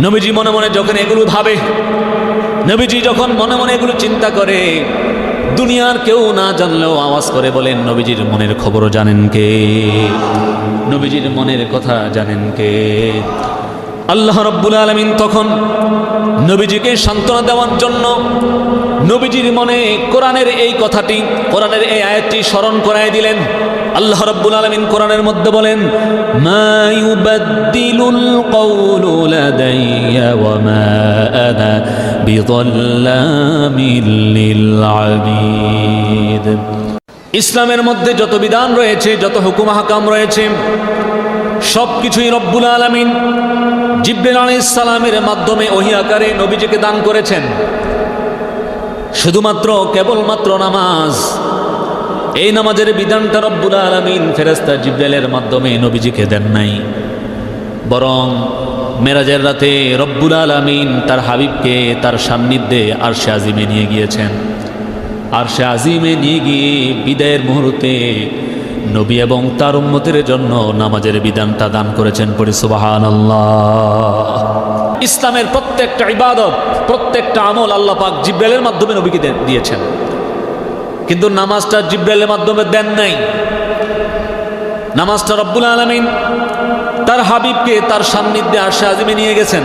নবীজি মনে মনে যখন এগুলো ভাবে, নবীজি যখন মনে মনে এগুলো চিন্তা করে, দুনিয়ার কেউ না জানলেও আওয়াজ করে বলেন, নবীজির মনের খবরও জানেন কে? নবীজির মনের কথা জানেন কে? আল্লাহ রাব্বুল আলামিন তখন নবীজিকে সান্ত্বনা দেওয়ার জন্য নবীজির মনে কোরআনের এই কথাটি, কোরআনের এই আয়াতটি স্মরণ করায় দিলেন। আল্লাহ রাব্বুল আলামিন কোরআনের মধ্যে বলেন, মা ইউবাদদিলুল কওলু লাদাইয়া ওয়া মা আনা বিযাল্লামিল লিল আবিদ। ইসলামের মধ্যে যত বিধান রয়েছে, যত হুকুম আহকাম রয়েছে, সবকিছুই রব্বুল আলামিন জিবরিল আলাইহিস সালামের মাধ্যমে ওহী আকারে নবীজিকে দান করেছেন। শুধুমাত্র কেবলমাত্র নামাজ, এই নামাজের বিধানটা রব্বুল আলামিন ফেরেশতা জিবরাইলের মাধ্যমে নবীজিকে দেন নাই, বরং মেরাজের রাতে রব্বুল আলামিন তার হাবিবকে তার সান্নিধ্যে আরশে আজিমে নিয়ে গিয়েছেন। আরশে আজিমে নিয়ে গিয়ে বিদায়ের মুহূর্তে নবী এবং তার উম্মতের জন্য নামাজের বিধানটা দান করেছেন। পড়ি সুবহানাল্লাহ। ইসলামের প্রত্যেকটা ইবাদত, প্রত্যেকটা আমল আল্লাহ পাক জিবরাইলের মাধ্যমে নবীকে দিয়েছেন, কিন্তু নামাজটা জিবরাইলের মাধ্যমে দেন নাই। নামাজটা রব্বুল আলামিন তার হাবিবকে তার সান্নিধ্যে আরশে আজিমে নিয়ে গেছেন।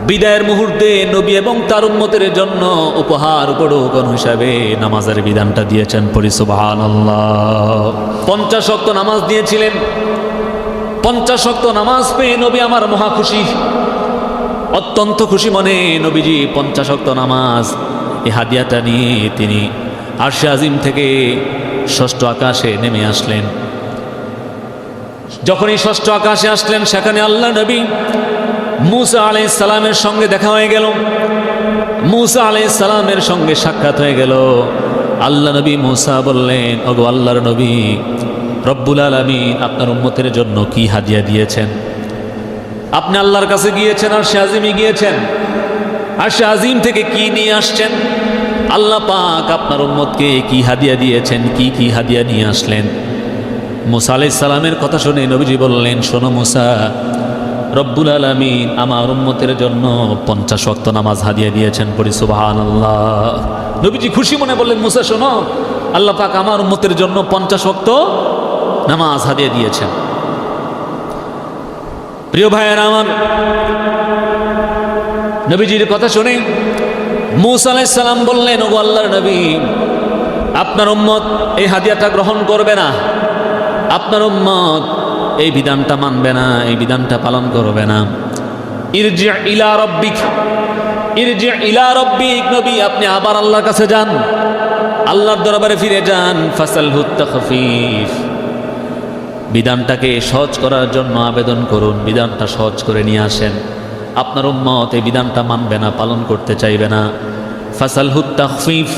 বিদায়ের মুহূর্তে নবী এবং তার উম্মতের জন্য উপহার উপঢৌকন হিসাবে নামাজের বিধানটা দিয়েছেন। পড়ি সুবহানাল্লাহ। 50 ওয়াক্ত নামাজ দিয়েছিলেন। 50 ওয়াক্ত নামাজ পেয়ে নবী আমার মহা খুশি, অত্যন্ত খুশি মনে নবীজি 50 ওয়াক্ত নামাজ এই হাদিয়াটা নিয়ে তিনি আরশে আজিম থেকে ষষ্ঠ আকাশে নেমে আসলেন। যখনই ষষ্ঠ আকাশে আসলেন, সেখানে আল্লাহ নবী মুসা আলাইহিস সালামের সঙ্গে দেখা হয়ে গেল। মুসা আলাইহিস সালামের সঙ্গে সাক্ষাৎ হয়ে গেল। আল্লাহ নবী মুসা বললেন, ওগো আল্লাহর নবী, রব্বুল আলামিন আপনার উম্মতের জন্য কি হাদিয়া দিয়েছেন? আপনি আল্লাহর কাছে গিয়েছেন, আরশে আজিমে গিয়েছেন, আরশে আজিম থেকে কি নিয়ে আসছেন? আল্লাহ পাক আপনার উম্মতকে কি হাদিয়া দিয়েছেন, কি কি হাদিয়া নিয়ে আসলেন? মুসা আলাইহিস সালামের কথা শুনে নবীজি বললেন, শোনো মুসা, রব্বুল আলামিন আমার উম্মতের জন্য 50 ওয়াক্ত নামাজ হাদিয়া দিয়েছেন। পড়ি সুবহানাল্লাহ। নবীজি খুশি মনে বললেন, মুসা শোনো, আল্লাহ পাক আমার উম্মতের জন্য 50 ওয়াক্ত নামাজ হাদিয়া দিয়েছেন। প্রিয় ভাইয়েরা আমার, নবীজির কথা শুনে মুসা আলাইহিস সালাম বললেন, ওগো আল্লাহর নবী, আপনার উম্মত এই হাদিয়াটা গ্রহণ করবে না, আপনার উম্মত এই বিধানটা মানবে না, এই বিধানটা পালন করবে না। ইরজি ইলা রাব্বিক, ইরজি ইলা রাব্বিক, নবী আপনি আবার আল্লাহর কাছে যান, আল্লাহর দরবারে ফিরে যান। ফাসালহু তাখফিফ, বিধানটাকে সহজ করার জন্য আবেদন করুন, বিধানটা সহজ করে নিয়ে আসেন। আপনার উম্মত এই বিধানটা মানবে না, পালন করতে চাইবে না। ফাসালহু তাখফিফ,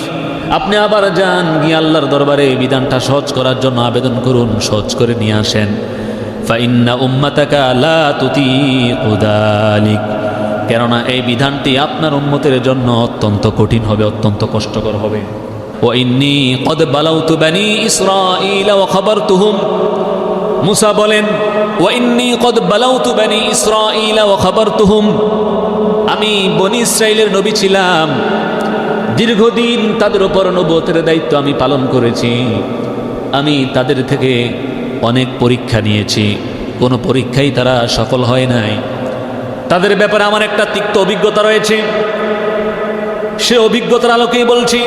আপনি আবার যান, গিয়ে আল্লাহর দরবারে এই বিধানটা সহজ করার জন্য আবেদন করুন, সহজ করে নিয়ে আসেন। ফাইন্না উম্মাতাকা লা তুতিকু যালিক, কেননা এই বিধানটি আপনার উম্মতের জন্য অত্যন্ত কঠিন হবে, অত্যন্ত কষ্টকর হবে। ওয়া ইন্নী ক্বাদ বালাউতু বানি ইসরাঈল ওয়া খাবারতুহুম, মুসা বলেন, ওয়া ইন্নী ক্বাদ বালাউতু বানি ইসরাঈল ওয়া খাবারতুহুম, আমি বনি ইসরাইলের নবী ছিলাম, দীর্ঘদিন তাদের উপর নবুয়তের দায়িত্ব আমি পালন করেছি। আমি তাদের থেকে অনেক পরীক্ষা নিয়েছি, কোনো পরীক্ষাই তারা সফল হয় নাই। তাদের ব্যাপারে আমার একটা তিক্ত অভিজ্ঞতা রয়েছে, সে অভিজ্ঞতার আলোকেই বলছি,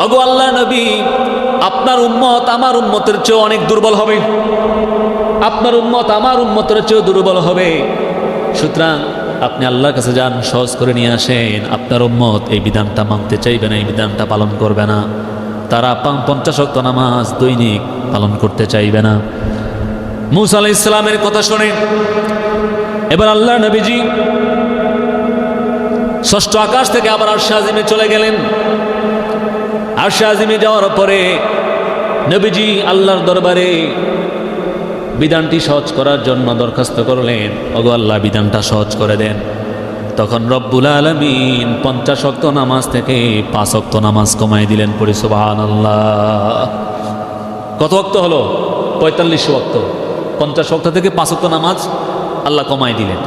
ওগো আল্লাহর নবী, আপনার উম্মত আমার উম্মতের চেয়ে অনেক দুর্বল হবে, আপনার উম্মত আমার উম্মতের চেয়ে দুর্বল হবে। সুতরাং আপনি আল্লাহর কাছে যান, সহজ করে নিয়ে আসেন। আপনার উম্মত এই বিধানটা মানতে চাইবে না, এই বিধানটা পালন করবে না, তারা 50 ওয়াক্ত নামাজ দৈনিক পালন করতে চাইবে না। মুসা আলাইহিস সালামের কথা শুনে এবার আল্লাহ নবীজি ষষ্ঠ আকাশ থেকে আবার আরশে আজিমে চলে গেলেন। আরশে আজিমে যাওয়ার পরে নবীজি আল্লাহর দরবারে বিধানটি সহজ করার জন্য দরখাস্ত করলেন, ওগো আল্লাহ বিধানটা সহজ করে দেন। তখন রব্বুল আলামিন 50 ওয়াক্ত নামাজ থেকে 5 ওয়াক্ত নামাজ কমাই দিলেন। পড়ি সুবহানাল্লাহ। কত ওয়াক্ত হলো? 45 ওয়াক্ত। 50 ওয়াক্ত থেকে 5 ওয়াক্ত নামাজ আল্লাহ কমাই দিলেন।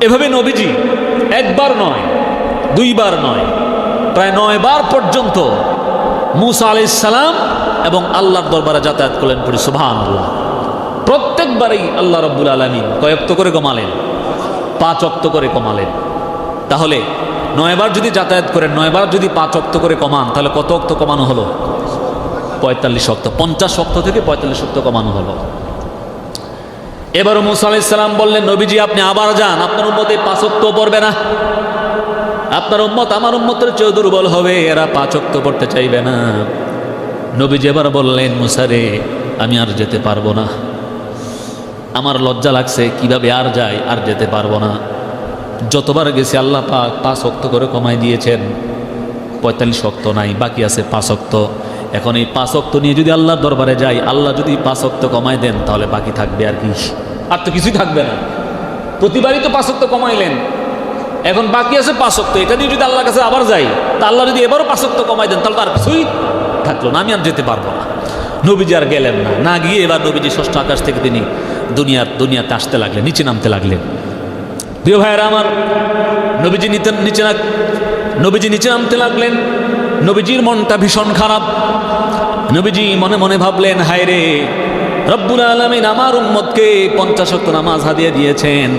এভাবে নবীজি একবার নয়, দুইবার নয়, প্রায় 9 বার পর্যন্ত মুসা আলাইহিস সালাম এবং আল্লাহর দরবারে যাতায়াত করলেন। পড়ি সুবহানাল্লাহ। প্রত্যেকবারই আল্লাহ রাব্বুল আলামিন কয় ওয়াক্ত করে কমালেন? 5 ওয়াক্ত করে কমালেন। তাহলে 9 বার যদি যাতায়াত করেন, 9 বার যদি 5 ওয়াক্ত করে কমান, তাহলে কত ওয়াক্ত কমানো হলো? 45 ওয়াক্ত। 50 ওয়াক্ত থেকে 45 ওয়াক্ত কমানো হলো। এবারও মুসা আলাইহিস সালাম বললেন, নবীজি আপনি আবার যান, আপনার উম্মত এই 5 ওয়াক্ত পড়বে না। আপনার উম্মত আমার উম্মতের চেয়ে দুর্বল হবে, এরা 5 ওয়াক্ত পড়তে চাইবে না। নবীজি এবার বললেন, মুসা রে, আমি আর যেতে পারবো না, আমার লজ্জা লাগছে, কিভাবে আর যাই, আর যেতে পারবো না। যতবার গেছি আল্লাহ পাক 5 ওয়াক্ত করে কমাই দিয়েছেন, 45 ওয়াক্ত নাই, বাকি আছে 5 ওয়াক্ত। এখন এই 5 ওয়াক্ত নিয়ে যদি আল্লাহর দরবারে যাই, আল্লাহ যদি 5 ওয়াক্ত কমাই দেন, তাহলে বাকি থাকবে আর কি? আর তো কিছুই থাকবে না। প্রতিবারই তো 5 ওয়াক্ত কমাইলেন, এখন বাকি আছে 5 ওয়াক্ত। এটা দিয়ে যদি আল্লাহর কাছে আবার যাই, তা আল্লাহ যদি এবারও 5 ওয়াক্ত কমাই দেন, তাহলে তো আর কিছুই থাকলো না, আমি আর যেতে পারবো না। নবীজি আর গেলেন না। না গিয়ে এবার নবীজি ষষ্ঠ আকাশ থেকে তিনি দুনিয়াতে আসতে লাগলেন, নিচে নামতে লাগলেন। প্রিয় ভাইয়েরা আমার, নবীজি নিচে নামতে লাগলেন। নবীজির মনটা ভীষণ খারাপ। নবীজি মনে মনে ভাবলেন, হায় রে, রব্বুল আলামিন আমার উম্মতকে 50 ওয়াক্ত নামাজ হাদিয়া দিয়েছেন।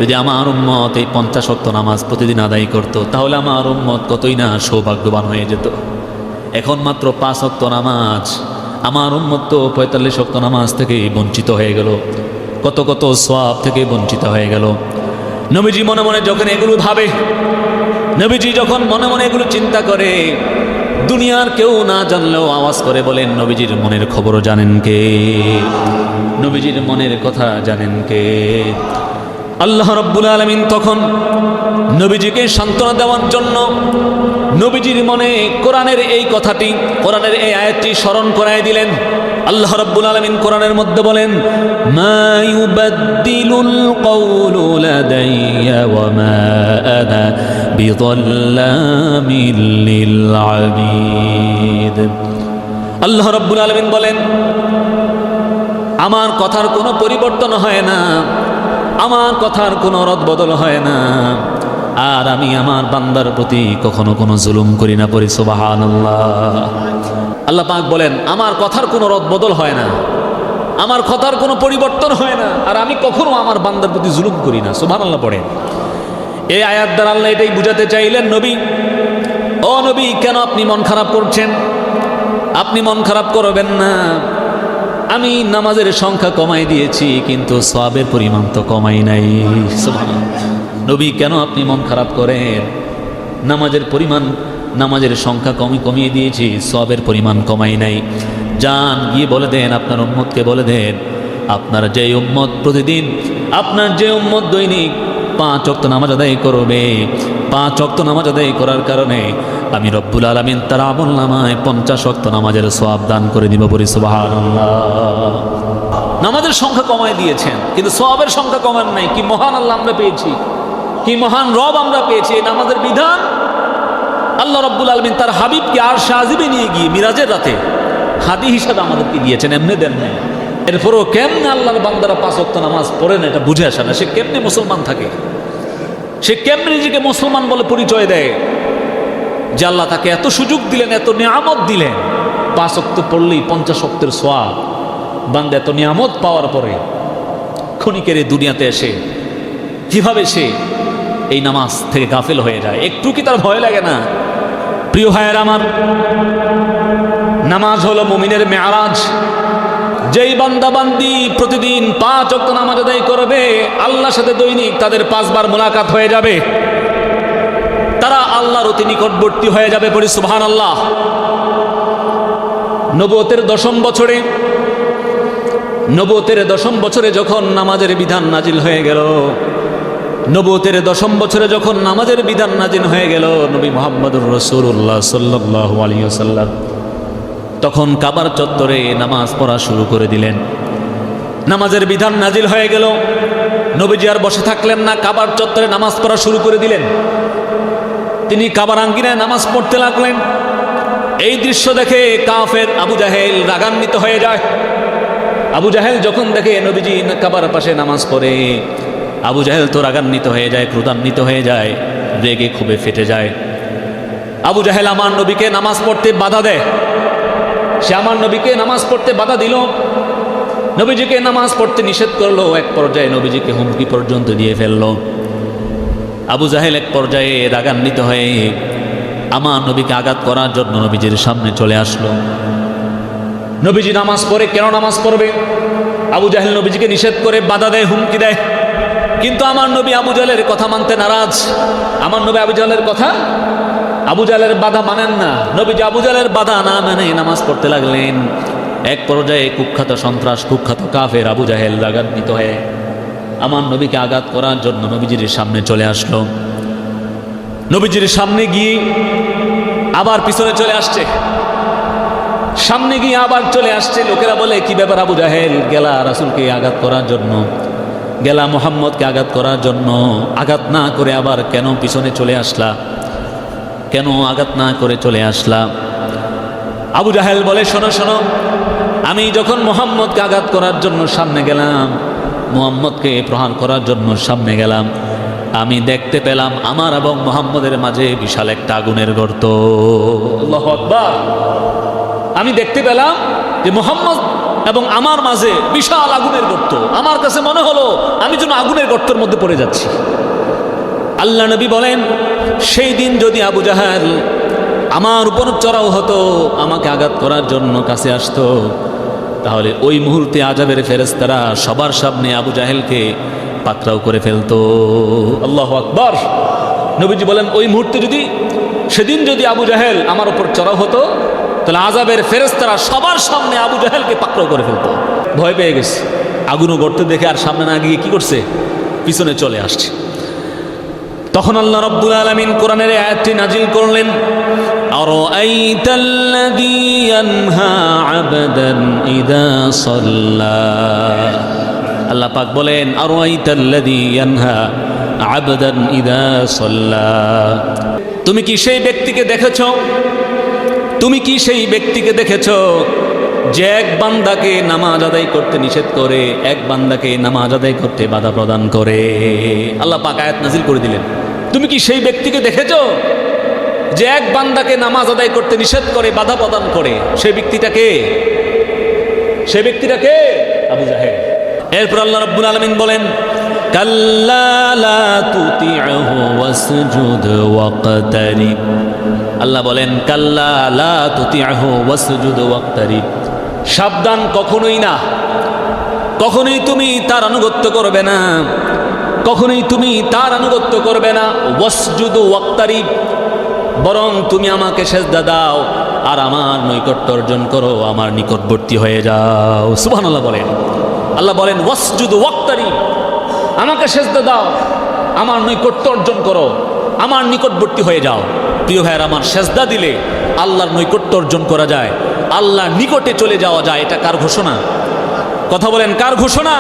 যদি আমার উম্মত এই 50 ওয়াক্ত নামাজ প্রতিদিন আদায় করত, তাহলে আমার উম্মত কতই না সৌভাগ্যবান হয়ে যেত। এখন মাত্র 5 ওয়াক্ত নামাজ, আমার উম্মত তো 45 ওয়াক্ত নামাজ থেকে বঞ্চিত হয়ে গেল, কত কত সওয়াব থেকে বঞ্চিত হয়ে গেল। নবীজি মনে মনে যখন এগুলো ভাবে, নবীজি যখন মনে মনে এগুলো চিন্তা করে, দুনিয়ার কেউ না জানলেও আওয়াজ করে বলেন, নবীজির মনের খবরও জানেন কে? নবীজির মনের কথা জানেন কে? আল্লাহ রাব্বুল আলামিন তখন নবীজিকে সান্ত্বনা দেওয়ার জন্য নবীজির মনে কোরআনের এই কথাটি, কোরআনের এই আয়াতটি স্মরণ করায় দিলেন। আল্লাহ রাব্বুল আলামিন কোরআনের মধ্যে বলেন, মা ইউবাদদিলুল কওলু লাদাইয়া ওয়া মা আনা বিযাল্লামিল লিল আবিদ। আল্লাহ রাব্বুল আলামিন বলেন, আমার কথার কোনো পরিবর্তন হয় না, আমার কথার কোনো রদবদল হয় না, আর আমি আমার বান্দার প্রতি কখনো কোনো জুলুম করি না। পড়ি সুবহানাল্লাহ। আল্লাহ পাক বলেন, আমার কথার কোনো রদবদল হয় না, আমার কথার কোনো পরিবর্তন হয় না, আর আমি কখনো আমার বান্দার প্রতি জুলুম করি না। সুবহানাল্লাহ পড়েন। এই আয়াত দ্বারা আল্লাহ এটাই বুঝাতে চাইলেন, নবী, ও নবী, কেন আপনি মন খারাপ করছেন? আপনি মন খারাপ করবেন না। আমি নামাজের সংখ্যা কমাই দিয়েছি, কিন্তু সওয়াবের পরিমাণ তো কমাই নাই। সুবহানাল্লাহ। নবী, কেন আপনি মন খারাপ করেন? নামাজের সংখ্যা কমিয়ে দিয়েছি, সওয়াবের পরিমাণ কমাই নাই। যান গিয়ে বলে দেন, আপনার উম্মতকে বলে দেন, আপনার যে উম্মত দৈনিক 5 ওয়াক্ত নামাজ আদায় করবে, 5 ওয়াক্ত নামাজ আদায় করার কারণে আমি রব্বুল আলামিন তার আমলনামায় 50 ওয়াক্ত নামাজের সওয়াব দান করে দিব। পড়ি সুবহানাল্লাহ। নামাজের সংখ্যা কমায় দিয়েছেন, কিন্তু সওয়াবের সংখ্যা কমান নাই। কি মহান আল্লাহ আমরা পেয়েছি, কি মহান রব আমরা পেয়েছি। এই নামাজের বিধান আল্লাহ রব্বুল আলামিন তার হাবিবকে আরশে আজিমে নিয়ে গিয়ে মিরাজের রাতে হাদি হিসাবে আমাদেরকে দিয়েছেন, এমনি দেন নাই। এরপরও কেমনে আল্লাহর বান্দারা 5 ওয়াক্ত নামাজ পড়ে না, এটা বুঝে আসে না। সে কেমনে মুসলমান থাকে, সে কেমনে নিজেকে মুসলমান বলে পরিচয় দেয়, যে আল্লাহ তাকে এত সুযোগ দিলেন, এত নিয়ামত দিলেন। 5 ওয়াক্ত পড়লেই 50 ওয়াক্তের সওয়াব। বান্দা এত নিয়ামত পাওয়ার পরে ক্ষণিকের এই দুনিয়াতে এসে কিভাবে সে এই নামাজ থেকে গাফেল হয়ে যায়? একটু কি তার ভয় লাগে না? প্রিয় ভাইয়ের আমার, নামাজ হলো মুমিনের মেরাজ। যেই বান্দা বান্দি প্রতিদিন 5 ওয়াক্ত নামাজ আদায় করবে, আল্লাহর সাথে দৈনিক তাদের 5 বার মোলাকাত হয়ে যাবে, তারা আল্লাহর অতি নিকটবর্তী হয়ে যাবে। পড়ি সুবহানাল্লাহ। নবুয়তের 10ম বছরে যখন নামাজের বিধান নাজিল হয়ে গেল, নবুয়তের 10ম বছরে যখন নামাজের বিধান নাজিল হয়ে গেল, নবী মুহাম্মদুর রাসূলুল্লাহ সাল্লাল্লাহু আলাইহি ওয়াসাল্লাম তখন কাবার চত্বরে নামাজ পড়া শুরু করে দিলেন। নামাজের বিধান নাজিল হয়ে গেল, নবীজি আর বসে থাকলেন না, কাবার চত্বরে নামাজ পড়া শুরু করে দিলেন। তিনি কাবার আঙ্গিনায় নামাজ পড়তে লাগলেন। এই দৃশ্য দেখে কাফের আবু জাহেল রাগান্বিত হয়ে যায়। আবু জাহেল যখন দেখে নবীজি কাবার পাশে নামাজ পড়ে, আবু জাহেল তো রাগান্বিত হয়ে যায়, ক্রোধান্বিত হয়ে যায়, রেগে খুবই ফেটে যায়। আবু জাহেল আমার নবীকে নামাজ পড়তে বাধা দেয়। সে আমার নবীকে নামাজ পড়তে বাধা দিল, নবীজিকে নামাজ পড়তে নিষেধ করলো। এক পর্যায়ে নবীজিকে হুমকি পর্যন্ত দিয়ে ফেললো। আবু জাহেল এক পর্যায়ে রাগান্বিত হয়ে আমার নবীকে আঘাত করার জন্য নবীজির সামনে চলে আসলো। নবীজি নামাজ পড়ে, কেন নামাজ পড়বে? আবু জাহেল নবীজিকে নিষেধ করে বাধা দেয়, হুমকি দেয়। কিন্তু আমার নবী আবু জাহেলের কথা মানতে নারাজ। আমার নবী আবু জাহেলের কথা, আবু জাহেলের বাধা মানেন না। নবীজি আবু জাহেলের বাধা না মেনে নামাজ পড়তে লাগলেন। এক পর্যায়ে কুখ্যাত সন্ত্রাস, কুখ্যাত কাফের আবু জাহেল রাগান্বিত হয়ে আমার নবীকে আঘাত করার জন্য নবীজির সামনে চলে আসলো। নবীজির সামনে গিয়ে আবার পিছনে চলে আসছে, সামনে গিয়ে আবার চলে আসছে। লোকেরা বলে, কি ব্যাপার আবু জাহেল, গেলা রাসূলকে আঘাত করার জন্য, গেলা মুহাম্মদকে আঘাত করার জন্য, আঘাত না করে আবার কেন পিছনে চলে আসলা? কেন আঘাত না করে চলে আসলা? আবু জাহেল বলে, শোনো শোনো, আমি যখন মুহাম্মদকে আঘাত করার জন্য সামনে গেলাম, মুহাম্মদকে প্রহার করার জন্য সামনে গেলাম, আমি দেখতে পেলাম আমার এবং মুহাম্মদের মাঝে বিশাল একটা আগুনের গর্ত। আল্লাহু আকবার। আমি দেখতে পেলাম যে মুহাম্মদ এবং আমার মাঝে বিশাল আগুনের গর্ত। আমার কাছে মনে হলো আমি যেন আগুনের গর্তের মধ্যে পড়ে যাচ্ছি। আল্লাহ নবী বলেন, সেই দিন যদি আবু জাহেল আমার উপর চড়াও হতো, আমাকে আঘাত করার জন্য কাছে আসতো, তাহলে ওই মুহূর্তে আযাবের ফেরেশতারা সবার সামনে আবু জাহেলকে পাকড়াও করে ফেলতো। আল্লাহু আকবার। নবীজি বলেন, ওই মুহূর্তে যদি, সেদিন যদি আবু জাহেল আমার উপর চড়াও হতো, তাহলে আযাবের ফেরেশতারা সবার সামনে আবু জাহেলকে পাকড়াও করে ফেলতো। ভয় পেয়ে গেছে, আগুনও গর্তে দেখে আর সামনে না গিয়ে কি করছে, পিছনে চলে আসছে। তখন আল্লাহ রাব্বুল আলামিন কোরআনের আয়াতটি নাজিল করলেন, আরাআইতাল্লাযী ইয়ানহা আবদান ইযা সাল্লা। আল্লাহ পাক বলেন, আরাআইতাল্লাযী ইয়ানহা আবদান ইযা সাল্লা। তুমি কি সেই ব্যক্তিকে দেখেছো? তুমি কি সেই ব্যক্তিকে দেখেছো যে এক বান্দাকে নামাজ আদায় করতে নিষেধ করে, এক বান্দাকে নামাজ আদায় করতে বাধা প্রদান করে? আল্লাহ পাক আয়াত নাজিল করে দিলেন, তুমি কি সেই ব্যক্তিকে দেখেছো যে এক বান্দাকে নামাজ আদায় করতে নিষেধ করে, বাধা প্রদান করে? সেই ব্যক্তিটাকে, সেই ব্যক্তিটাকে আবু জাহেল। এরপর আল্লাহ রাব্বুল আলামিন বলেন, কাল্লা লা তুতি'হু ওয়াসজুদ ওয়াকতারিব। আল্লাহ বলেন, কাল্লা লা তুতি'হু ওয়াসজুদ ওয়াকতারিব। সাবধান, কখনোই না, কখনোই তুমি তার আনুগত্য করবে না, কখনোই তুমি তার আনুগত্য করবে না। ওয়াসজুদ ওয়াকতারিব, বরং তুমি আমাকে সেজদা দাও আর আমার নৈকট্য অর্জন করো, আমার নিকটবর্তী হয়ে যাও। সুবহানাল্লাহ বলেন। আল্লাহ বলেন, ওয়াসজুদ ওয়াকতারিব, আমাকে সেজদা দাও, আমার নৈকট্য অর্জন করো, আমার নিকটবর্তী হয়ে যাও। প্রিয় ভাইয়ের আমার, সেজদা দিলে আল্লাহর নৈকট্য অর্জন করা যায়, আল্লাহর নিকটে চলে যাওয়া যায়। এটা কার ঘোষণা? কথা বলেন, কার ঘোষণা?